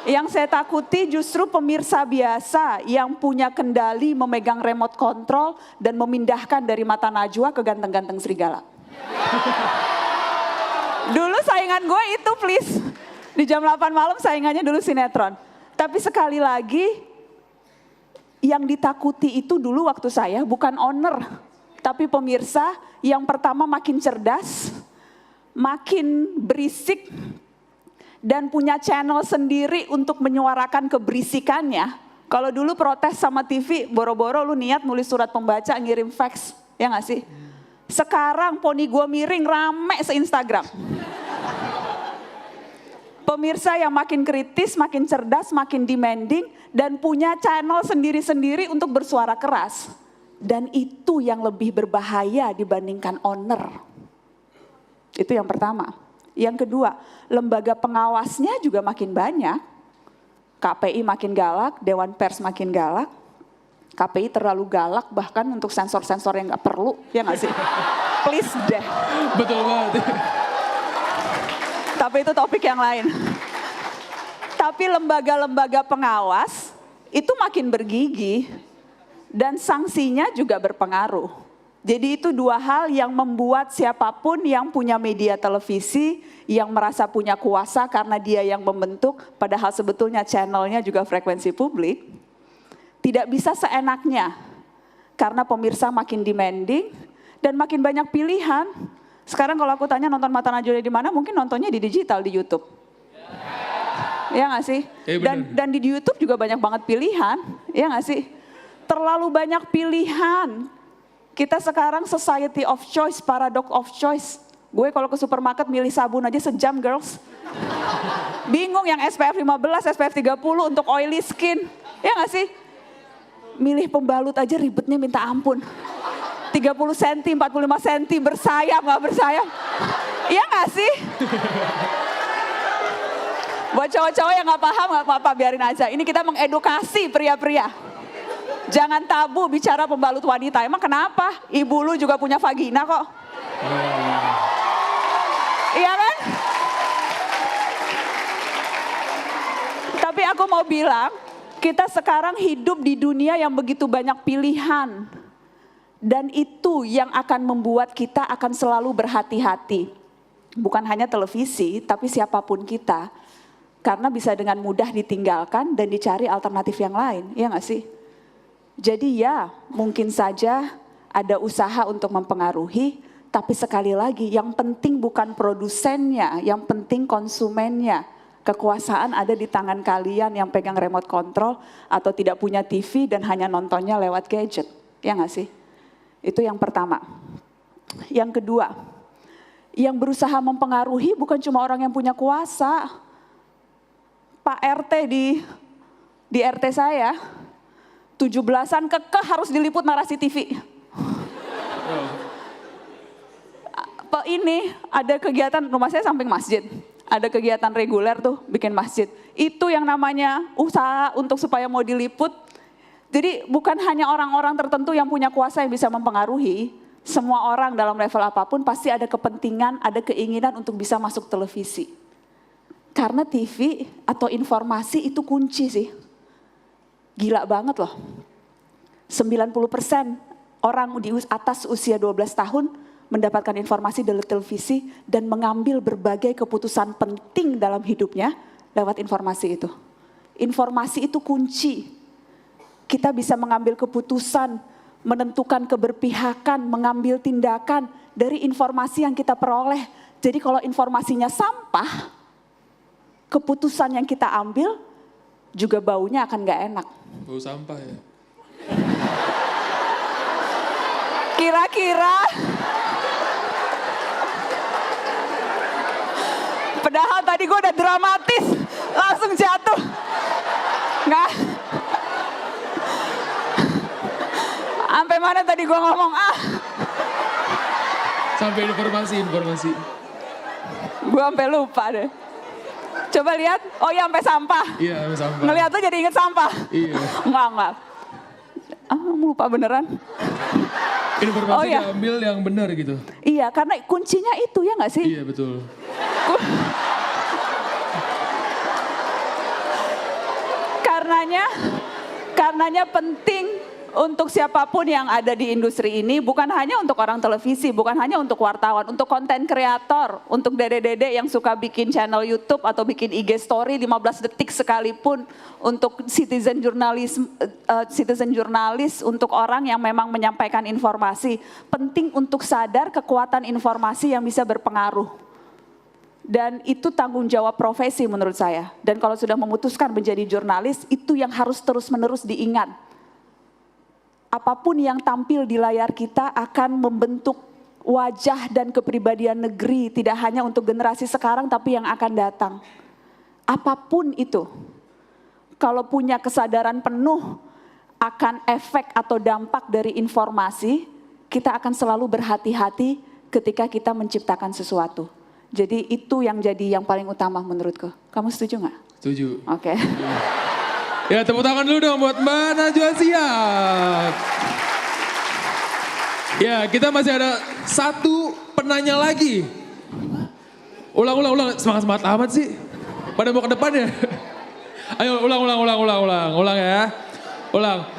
Yang saya takuti justru pemirsa biasa yang punya kendali memegang remote control dan memindahkan dari mata Najwa ke ganteng-ganteng serigala. Dulu saingan gue itu please. Di jam 8 malam saingannya dulu sinetron. Tapi sekali lagi yang ditakuti itu dulu waktu saya bukan owner. Tapi pemirsa yang pertama makin cerdas, makin berisik, dan punya channel sendiri untuk menyuarakan keberisikannya. Kalau dulu protes sama TV, boro-boro lu niat nulis surat pembaca, ngirim fax, ya gak sih? Sekarang poni gua miring rame se-Instagram. Pemirsa yang makin kritis, makin cerdas, makin demanding, dan punya channel sendiri-sendiri untuk bersuara keras. Dan itu yang lebih berbahaya dibandingkan owner. Itu yang pertama. Yang kedua, lembaga pengawasnya juga makin banyak. KPI makin galak, Dewan Pers makin galak. KPI terlalu galak bahkan untuk sensor-sensor yang gak perlu, ya gak sih? Please deh. Betul banget. Tapi itu topik yang lain. Tapi lembaga-lembaga pengawas itu makin bergigi dan sanksinya juga berpengaruh. Jadi itu dua hal yang membuat siapapun yang punya media televisi, yang merasa punya kuasa karena dia yang membentuk, padahal sebetulnya channelnya juga frekuensi publik, tidak bisa seenaknya. Karena pemirsa makin demanding dan makin banyak pilihan. Sekarang kalau aku tanya nonton Mata Najwa di mana, mungkin nontonnya di digital, di YouTube. Ya nggak sih? Dan di YouTube juga banyak banget pilihan, ya nggak sih? Terlalu banyak pilihan. Kita sekarang society of choice, paradox of choice. Gue kalau ke supermarket milih sabun aja sejam, girls. Bingung yang SPF 15, SPF 30 untuk oily skin. Ya nggak sih? Milih pembalut aja ribetnya minta ampun. 30 cm, 45 cm, bersayap, nggak bersayap. Iya nggak sih? Buat cowok-cowok yang gak paham gak apa-apa, biarin aja. Ini kita mengedukasi pria-pria. Jangan tabu bicara pembalut wanita. Emang kenapa? Ibu lu juga punya vagina kok. Iya kan? Tapi aku mau bilang, kita sekarang hidup di dunia yang begitu banyak pilihan. Dan itu yang akan membuat kita akan selalu berhati-hati. Bukan hanya televisi, tapi siapapun kita. Karena bisa dengan mudah ditinggalkan dan dicari alternatif yang lain, iya gak sih? Jadi ya, mungkin saja ada usaha untuk mempengaruhi, tapi sekali lagi yang penting bukan produsennya, yang penting konsumennya. Kekuasaan ada di tangan kalian yang pegang remote control atau tidak punya TV dan hanya nontonnya lewat gadget, ya gak sih? Itu yang pertama. Yang kedua, yang berusaha mempengaruhi bukan cuma orang yang punya kuasa. Pak RT di RT saya, 17-an kekeh harus diliput narasi TV. Ini ada kegiatan, rumah saya samping masjid. Ada kegiatan reguler tuh bikin masjid. Itu yang namanya usaha untuk supaya mau diliput. Jadi bukan hanya orang-orang tertentu yang punya kuasa yang bisa mempengaruhi. Semua orang dalam level apapun pasti ada kepentingan, ada keinginan untuk bisa masuk televisi. Karena TV atau informasi itu kunci sih. Gila banget loh. 90% orang di atas usia 12 tahun mendapatkan informasi dari televisi dan mengambil berbagai keputusan penting dalam hidupnya lewat informasi itu. Informasi itu kunci. Kita bisa mengambil keputusan, menentukan keberpihakan, mengambil tindakan dari informasi yang kita peroleh. Jadi kalau informasinya sampah, keputusan yang kita ambil juga baunya akan gak enak. Bau sampah ya? Kira-kira, padahal tadi gue udah dramatis, langsung jatuh. Nggak. Sampai mana tadi gue ngomong Sampai informasi. Gue sampai lupa deh. Coba lihat, oh ya sampai sampah. Iya, sampai sampah. Ngeliat tuh jadi inget sampah. Iya. Enggak. Lupa beneran. Informasi diambil yang benar gitu. Iya, karena kuncinya itu ya nggak sih? Iya betul. Karenanya penting untuk siapapun yang ada di industri ini, bukan hanya untuk orang televisi, bukan hanya untuk wartawan, untuk konten kreator, untuk dede-dede yang suka bikin channel YouTube atau bikin IG story 15 detik sekalipun, untuk citizen jurnalis, untuk orang yang memang menyampaikan informasi. Penting untuk sadar kekuatan informasi yang bisa berpengaruh. Dan itu tanggung jawab profesi menurut saya. Dan kalau sudah memutuskan menjadi jurnalis, itu yang harus terus-menerus diingat. Apapun yang tampil di layar kita akan membentuk wajah dan kepribadian negeri, tidak hanya untuk generasi sekarang tapi yang akan datang. Apapun itu, kalau punya kesadaran penuh akan efek atau dampak dari informasi, kita akan selalu berhati-hati ketika kita menciptakan sesuatu. Jadi itu yang jadi yang paling utama menurutku. Kamu setuju nggak? Setuju. Oke. Ya tepuk tangan dulu dong buat Mbak Najwa Shihab. Ya kita masih ada satu penanya lagi. Ulang. Semangat amat sih. Pada mau ke depan ya. Ayo ulang ya. Ulang.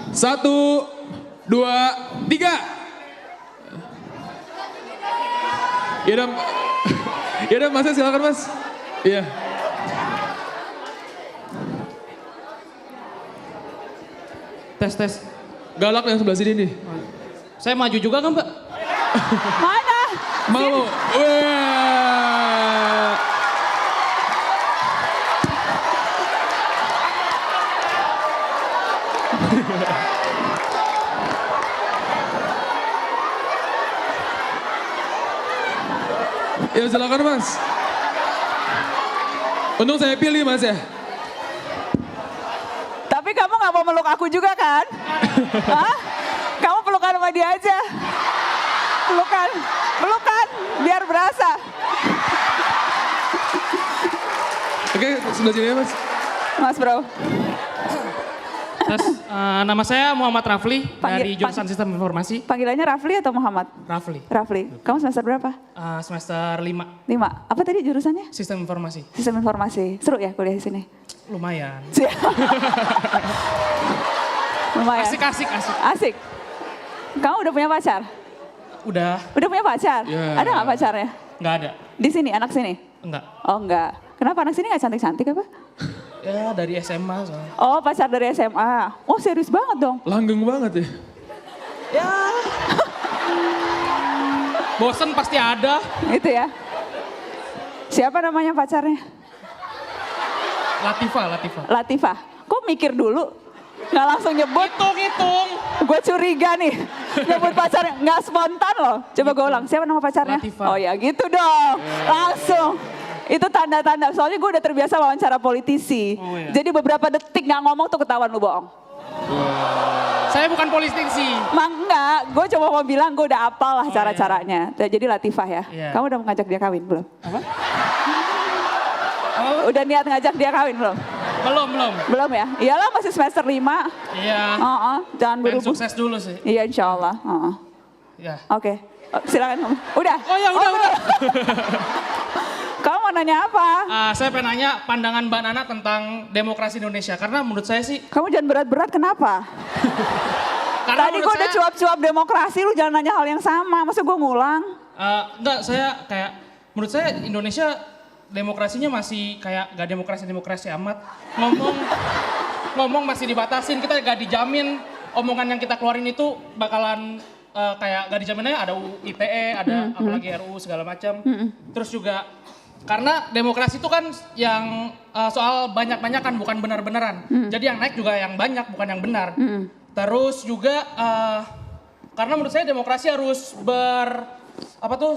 1, 2, 3. Ya udah Mas, silakan Mas. Iya. Tes. Galak yang sebelah sini nih. Saya maju juga kan Mbak? Mana? Mau. Wah. Ya silakan Mas. Untung saya pilih Mas ya. Tapi kamu gak mau meluk aku juga kan? Hah? Kamu pelukan sama dia aja. Pelukan, biar berasa. Oke, sebelah sini ya Mas. Mas bro. Tes, nama saya Muhammad Rafli dari jurusan Panggil- Sistem Informasi. Panggilannya Rafli atau Muhammad? Rafli, Rafli. Kamu semester berapa? semester 5 5. Apa tadi jurusannya? Sistem Informasi. Sistem informasi. Seru ya kuliah di sini? Lumayan. Lumayan. Asik. Asik. Kamu udah punya pacar? Udah, Udah punya pacar? Ya. Ada nggak pacarnya? nggak ada. Di sini, anak sini? Enggak. Oh enggak. Kenapa anak sini nggak cantik-cantik apa? Ya dari SMA soalnya. Oh pacar dari SMA. Oh serius banget dong. Langgeng banget ya. Bosen pasti ada. Itu ya. Siapa namanya pacarnya? Latifah. Latifah. Kok mikir dulu? Nggak langsung nyebut. Hitung. Gue curiga nih. Nyebut pacarnya. Nggak spontan loh. Coba gue ulang. Siapa nama pacarnya? Latifah. Oh ya gitu dong. Langsung. Itu tanda-tanda. Soalnya gue udah terbiasa wawancara politisi. Oh, iya. Jadi beberapa detik nggak ngomong tuh ketahuan lu bohong. Saya bukan politisi. Mang enggak. Gue coba mau bilang gue udah apal lah cara-caranya. Jadi Latifah ya. Iya. Kamu udah ngajak dia kawin belum? Apa? Udah niat ngajak dia kawin belum? Belum. Belum ya? Iyalah masih semester 5. Iya. Jangan Pengen buru-buru. sukses dulu sih. Iya insya Allah. Ya. Oke. Silakan ngomong. Udah? Oh ya udah. Kamu mau nanya apa? Saya pengen nanya pandangan Mbak Nana tentang demokrasi Indonesia. Karena menurut saya sih, Kamu jangan berat-berat kenapa? karena Tadi menurut gue udah saya, cuap-cuap demokrasi, lu jangan nanya hal yang sama. Masa gue ngulang? enggak, saya kayak, menurut saya Indonesia demokrasinya masih kayak gak demokrasi amat. Ngomong masih dibatasin, kita gak dijamin omongan yang kita keluarin itu bakalan kayak gak dijamin aja ada ITE, ada apalagi RUU segala macam. Terus juga karena demokrasi itu kan yang soal banyak-banyakan bukan benar-benaran. Jadi yang naik juga yang banyak bukan yang benar. Terus juga karena menurut saya demokrasi harus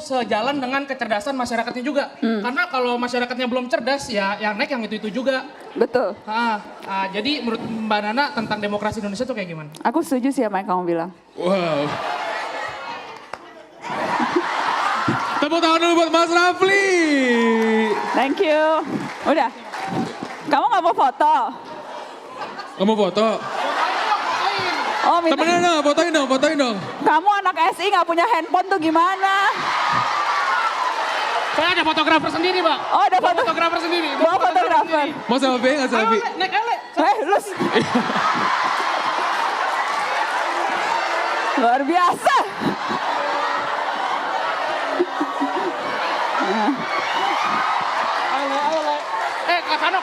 sejalan dengan kecerdasan masyarakatnya juga. Karena kalau masyarakatnya belum cerdas ya yang naik yang itu juga. Betul. Jadi menurut Mbak Nana tentang demokrasi Indonesia tuh kayak gimana? Aku setuju sih sama yang kamu bilang. Wow. Tepuk tangan dulu buat Mas Rafli. Thank you. Udah. Kamu gak mau foto? Kamu foto? Oh minta. Temenin dong, fotoin dong. Kamu anak SI gak punya handphone tuh gimana? Saya ada fotografer sendiri, Pak. Oh ada foto. Fotografer sendiri. Bawa fotografer. Mau selfie nggak selfie? Naik Ale. Lu. Luar biasa. Ale. Ke sana.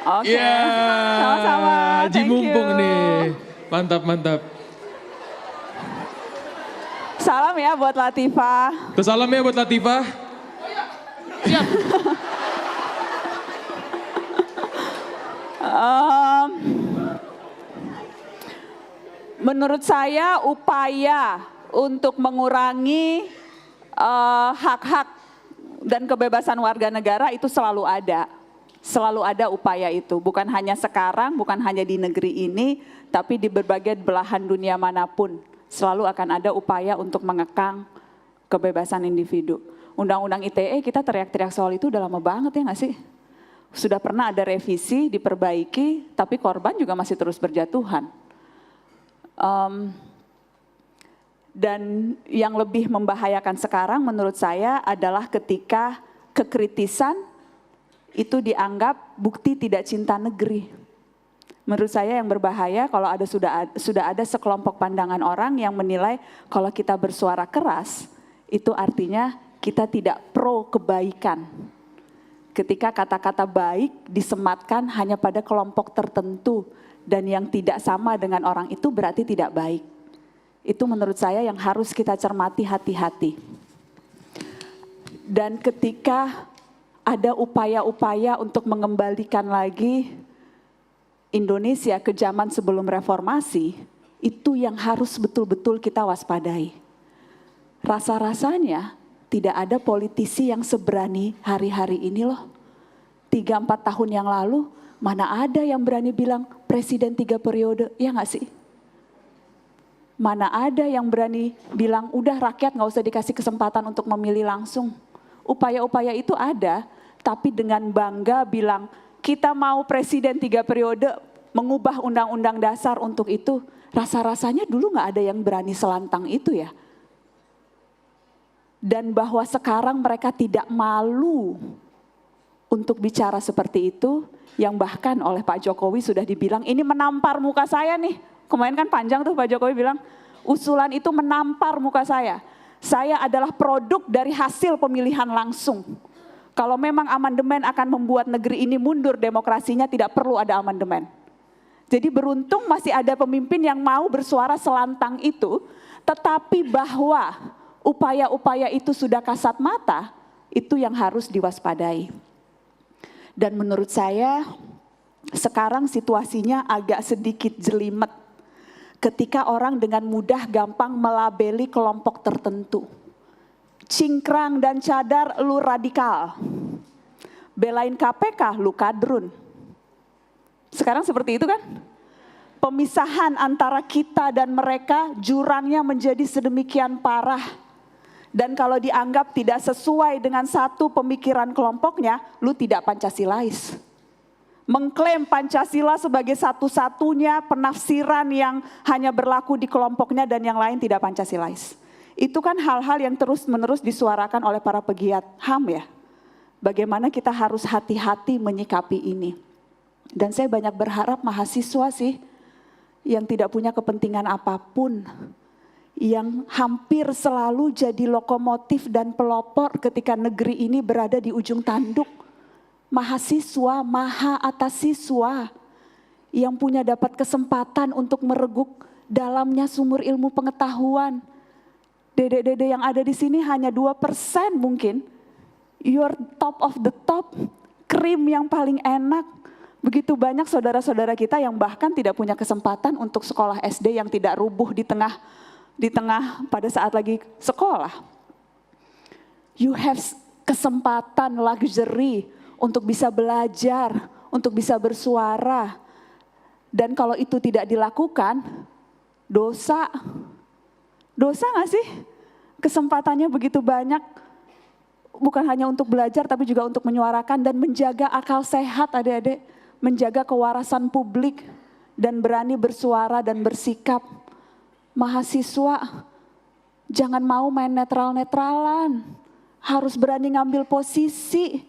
Oke. Iya. Sama-sama. Ji Thank mumpung you. nih. Mantap. Salam ya buat Latifah. Terus salam ya buat Latifah. Siap. Menurut saya upaya untuk mengurangi hak-hak dan kebebasan warga negara itu selalu ada. Selalu ada upaya itu, bukan hanya sekarang, bukan hanya di negeri ini, tapi di berbagai belahan dunia manapun. Selalu akan ada upaya untuk mengekang kebebasan individu. Undang-undang ITE kita teriak-teriak soal itu udah lama banget ya nggak sih? Sudah pernah ada revisi, diperbaiki, tapi korban juga masih terus berjatuhan. Dan yang lebih membahayakan sekarang menurut saya adalah ketika kekritisan itu dianggap bukti tidak cinta negeri. Menurut saya yang berbahaya kalau sudah ada sekelompok pandangan orang yang menilai kalau kita bersuara keras itu artinya kita tidak pro kebaikan. Ketika kata-kata baik disematkan hanya pada kelompok tertentu dan yang tidak sama dengan orang itu berarti tidak baik. Itu menurut saya yang harus kita cermati hati-hati. Dan ketika ada upaya-upaya untuk mengembalikan lagi Indonesia ke zaman sebelum reformasi, itu yang harus betul-betul kita waspadai. Rasa-rasanya tidak ada politisi yang seberani hari-hari ini loh. 3-4 tahun yang lalu, mana ada yang berani bilang presiden 3 periode, ya nggak sih? Mana ada yang berani bilang, udah rakyat nggak usah dikasih kesempatan untuk memilih langsung. Upaya-upaya itu ada, tapi dengan bangga bilang, kita mau presiden 3 periode, mengubah undang-undang dasar untuk itu. Rasa-rasanya dulu nggak ada yang berani selantang itu ya. Dan bahwa sekarang mereka tidak malu untuk bicara seperti itu, yang bahkan oleh Pak Jokowi sudah dibilang, ini menampar muka saya nih. Kemarin kan panjang tuh Pak Jokowi bilang, usulan itu menampar muka saya. Saya adalah produk dari hasil pemilihan langsung. Kalau memang amandemen akan membuat negeri ini mundur demokrasinya, tidak perlu ada amandemen. Jadi beruntung masih ada pemimpin yang mau bersuara selantang itu, tetapi bahwa upaya-upaya itu sudah kasat mata, itu yang harus diwaspadai. Dan menurut saya, sekarang situasinya agak sedikit jelimet. Ketika orang dengan mudah gampang melabeli kelompok tertentu. Cingkrang dan cadar, lu radikal. Belain KPK, lu kadrun. Sekarang seperti itu kan? Pemisahan antara kita dan mereka jurangnya menjadi sedemikian parah. Dan kalau dianggap tidak sesuai dengan satu pemikiran kelompoknya, lu tidak Pancasilais. Mengklaim Pancasila sebagai satu-satunya penafsiran yang hanya berlaku di kelompoknya dan yang lain tidak Pancasilais. Itu kan hal-hal yang terus-menerus disuarakan oleh para pegiat HAM ya. Bagaimana kita harus hati-hati menyikapi ini. Dan saya banyak berharap mahasiswa sih yang tidak punya kepentingan apapun, yang hampir selalu jadi lokomotif dan pelopor ketika negeri ini berada di ujung tanduk. Mahasiswa, maha atas siswa yang punya dapat kesempatan untuk mereguk dalamnya sumur ilmu pengetahuan. Dede-dede yang ada di sini hanya 2% mungkin. You're top of the top, krim yang paling enak. Begitu banyak saudara-saudara kita yang bahkan tidak punya kesempatan untuk sekolah SD yang tidak rubuh di tengah pada saat lagi sekolah. You have kesempatan, luxury untuk bisa belajar, untuk bisa bersuara. Dan kalau itu tidak dilakukan, dosa. Dosa gak sih? Kesempatannya begitu banyak, bukan hanya untuk belajar tapi juga untuk menyuarakan dan menjaga akal sehat adik-adik, menjaga kewarasan publik dan berani bersuara dan bersikap. Mahasiswa, jangan mau main netral-netralan, harus berani ngambil posisi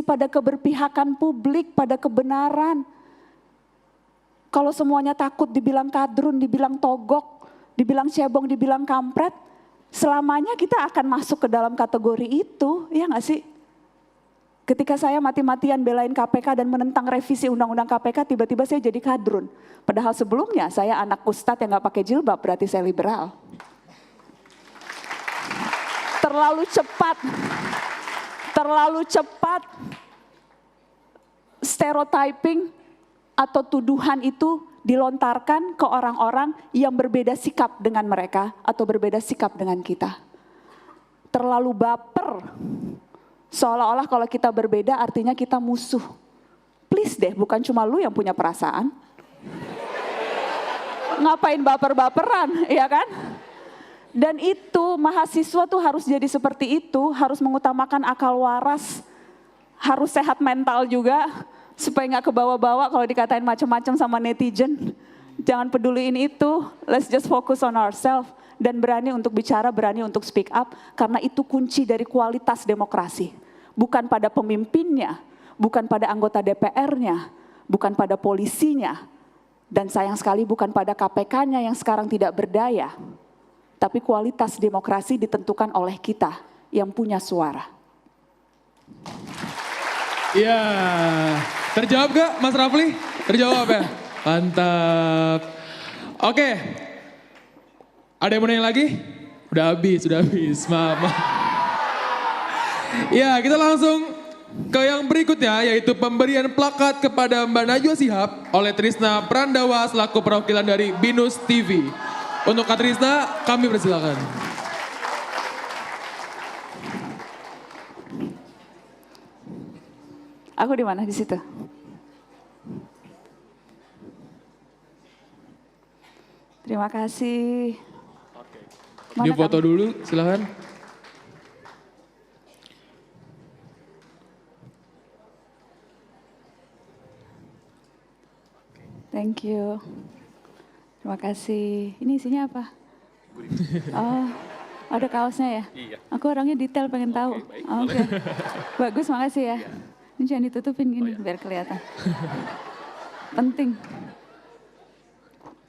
pada keberpihakan publik, pada kebenaran. Kalau semuanya takut dibilang kadrun, dibilang togok, dibilang cebong, dibilang kampret, selamanya kita akan masuk ke dalam kategori itu, ya nggak sih? Ketika saya mati-matian belain KPK dan menentang revisi undang-undang KPK, tiba-tiba saya jadi kadrun. Padahal sebelumnya saya anak ustadz yang nggak pakai jilbab, berarti saya liberal. Terlalu cepat stereotyping atau tuduhan itu dilontarkan ke orang-orang yang berbeda sikap dengan mereka atau berbeda sikap dengan kita. Terlalu baper, seolah-olah kalau kita berbeda artinya kita musuh. Please deh, bukan cuma lu yang punya perasaan. Ngapain baper-baperan, ya kan? Dan itu mahasiswa tuh harus jadi seperti itu, harus mengutamakan akal waras, harus sehat mental juga, supaya nggak kebawa-bawa kalau dikatain macam-macam sama netizen. Jangan peduliin itu, let's just focus on ourselves. Dan berani untuk bicara, berani untuk speak up, karena itu kunci dari kualitas demokrasi. Bukan pada pemimpinnya, bukan pada anggota DPR-nya, bukan pada polisinya, dan sayang sekali bukan pada KPK-nya yang sekarang tidak berdaya. Tapi kualitas demokrasi ditentukan oleh kita yang punya suara. Iya, terjawab gak Mas Rafli? Terjawab ya? Mantap. Oke, ada yang mau nanya lagi? Udah habis, maaf. Ya, kita langsung ke yang berikutnya, yaitu pemberian plakat kepada Mbak Najwa Shihab oleh Trisna Prandawa selaku perwakilan dari Binus TV. Untuk Kak Trisna, kami persilakan. Aku di mana? Di situ. Terima kasih. Dia Mana foto kamu? dulu, silahkan. Thank you. Terima kasih. Ini isinya apa? Oh, ada kaosnya ya? Iya. Aku orangnya detail pengen tahu. Oke. Bagus, makasih ya. Ini jangan ditutupin gini biar kelihatan. Penting.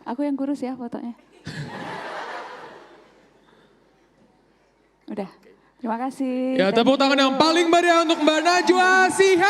Aku yang kurus ya fotonya. Udah. Terima kasih. Ya, Thank tepuk tangan you. yang paling meriah untuk Mbak Najwa Shihab.